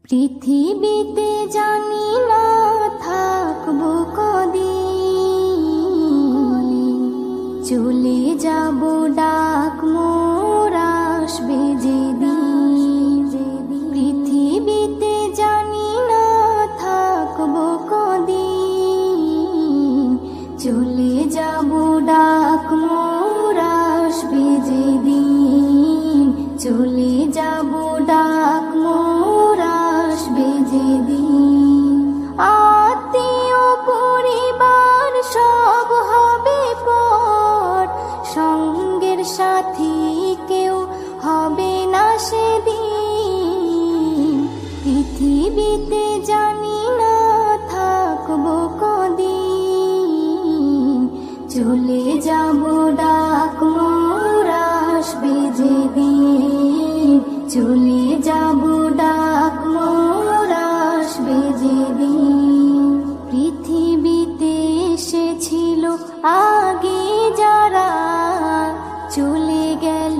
পৃথিবীতে জানি না থাকবো কদিন, চলে যাব ডাক মোর আসবে যেদিন। পৃথিবীতে জানি না থাকবো কদিন, চলে যাব ডাক মোর আসবে যেদিন। চলে যাব ডাক মোর আসবে যেদিন। আত্মীয় পরিবার সব হবে পর, সঙ্গের সাথী কেউ হবে না সেদিন। পৃথিবীতে জানি না থাকবো কদিন, চলে যাব ডাক মোর আসবে যেদিন। চলে যাব ডাক মোর আসবে যেদিন। পৃথিবীতে এসেছিল আগে যারা, চলে গেল